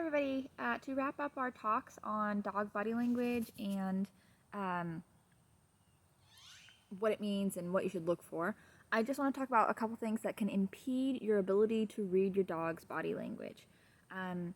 everybody. To wrap up our talks on dog body language and um, what it means and what you should look for, I just want to talk about a couple things that can impede your ability to read your dog's body language. Um,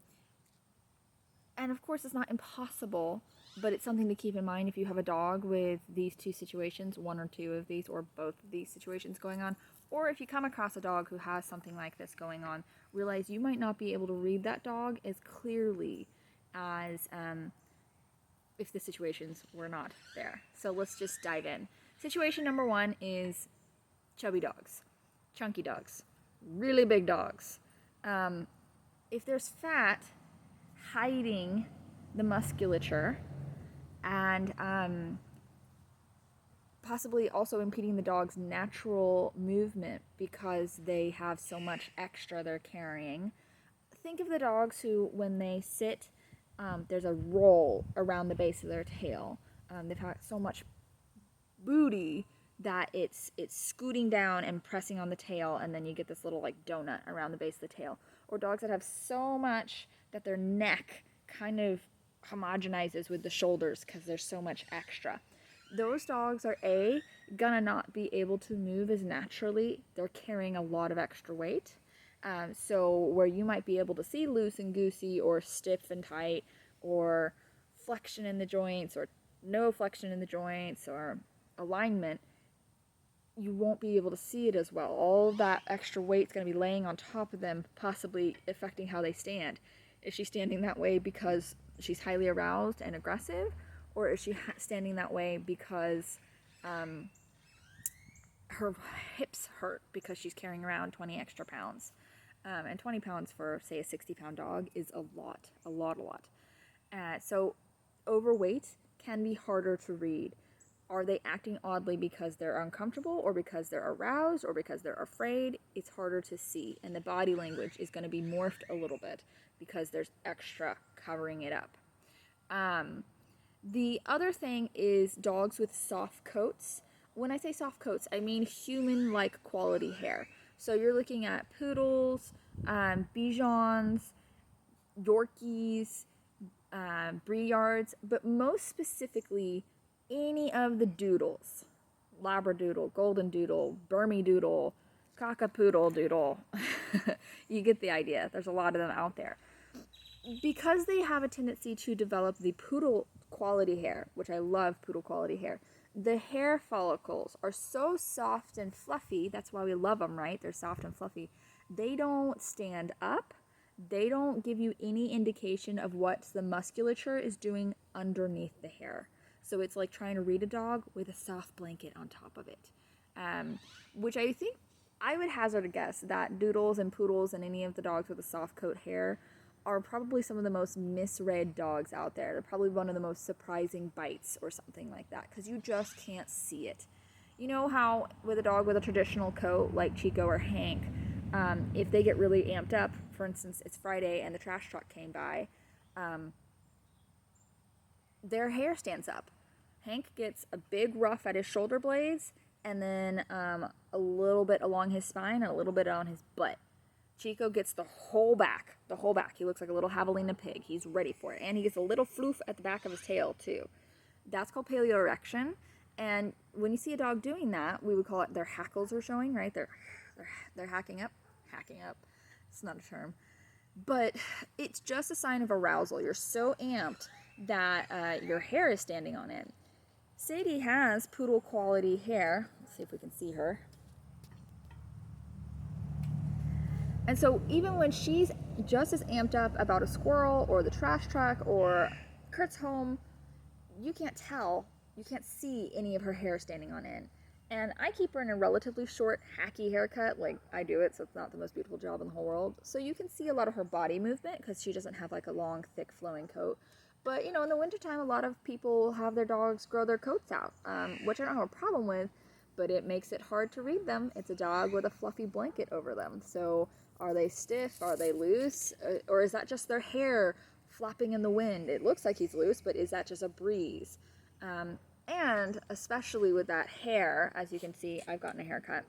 and of course, it's not impossible, but it's something to keep in mind if you have a dog with these two situations, one or two of these, or both of these situations going on. Or if you come across a dog who has something like this going on, realize you might not be able to read that dog as clearly as if the situations were not there. So let's just dive in. Situation number one is chubby dogs, chunky dogs, really big dogs. If there's fat hiding the musculature and possibly also impeding the dog's natural movement because they have so much extra they're carrying. Think of the dogs who, when they sit, there's a roll around the base of their tail. They've got so much booty that it's scooting down and pressing on the tail, and then you get this little like donut around the base of the tail. Or dogs that have so much that their neck kind of homogenizes with the shoulders because there's so much extra. Those dogs are gonna not be able to move as naturally. They're carrying a lot of extra weight. So where you might be able to see loose and goosey or stiff and tight or flexion in the joints or no flexion in the joints or alignment, you won't be able to see it as well. All that extra weight's going to be laying on top of them, possibly affecting how they stand. Is she standing that way because she's highly aroused and aggressive, or is she standing that way because her hips hurt because she's carrying around 20 extra pounds? And 20 pounds for, say, a 60-pound dog is a lot. So overweight can be harder to read. Are they acting oddly because they're uncomfortable or because they're aroused or because they're afraid? It's harder to see, and the body language is going to be morphed a little bit because there's extra covering it up. The other thing is dogs with soft coats. When I say soft coats, I mean human-like quality hair. So you're looking at poodles, Bichons, Yorkies, Briards, but most specifically any of the doodles. Labradoodle, Golden Doodle, Burmy Doodle, Cockapoodle Doodle. You get the idea. There's a lot of them out there. Because they have a tendency to develop the poodle quality hair, which I love poodle quality hair, the hair follicles are so soft and fluffy. That's why we love them, right? They're soft and fluffy. They don't stand up. They don't give you any indication of what the musculature is doing underneath the hair. So it's like trying to read a dog with a soft blanket on top of it. Which I think I would hazard a guess that doodles and poodles and any of the dogs with a soft coat hair are probably some of the most misread dogs out there. They're probably one of the most surprising bites or something like that because you just can't see it. You know how with a dog with a traditional coat like Chico or Hank, if they get really amped up, for instance, it's Friday and the trash truck came by, their hair stands up. Hank gets a big ruff at his shoulder blades and then a little bit along his spine and a little bit on his butt. Chico gets the whole back. He looks like a little javelina pig. He's ready for it. And he gets a little floof at the back of his tail, too. That's called paleoerection. And when you see a dog doing that, we would call it their hackles are showing, right? They're hacking up. It's not a term. But it's just a sign of arousal. You're so amped that your hair is standing on end. Sadie has poodle quality hair. Let's see if we can see her. And so even when she's just as amped up about a squirrel or the trash truck or Kurt's home, you can't tell, you can't see any of her hair standing on end. And I keep her in a relatively short, hacky haircut, like I do it, so it's not the most beautiful job in the whole world. So you can see a lot of her body movement because she doesn't have like a long, thick, flowing coat. But, you know, in the wintertime, a lot of people have their dogs grow their coats out, which I don't have a problem with, but it makes it hard to read them. It's a dog with a fluffy blanket over them. So are they stiff? Are they loose? Or is that just their hair flapping in the wind? It looks like he's loose, but is that just a breeze? And especially with that hair, as you can see, I've gotten a haircut.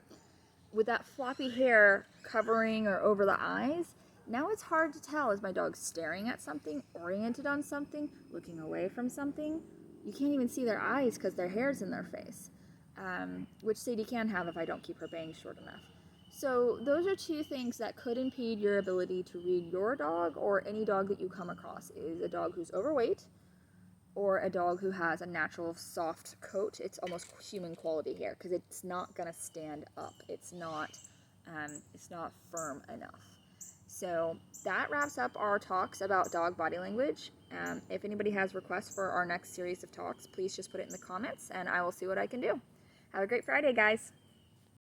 With that floppy hair covering or over the eyes, Now it's hard to tell, is my dog staring at something, oriented on something, looking away from something? You can't even see their eyes because their hair's in their face, which Sadie can have if I don't keep her bangs short enough. So those are two things that could impede your ability to read your dog or any dog that you come across, is a dog who's overweight or a dog who has a natural soft coat. It's almost human quality hair because it's not gonna stand up. It's not firm enough. So that wraps up our talks about dog body language. If anybody has requests for our next series of talks, please just put it in the comments and I will see what I can do. Have a great Friday, guys.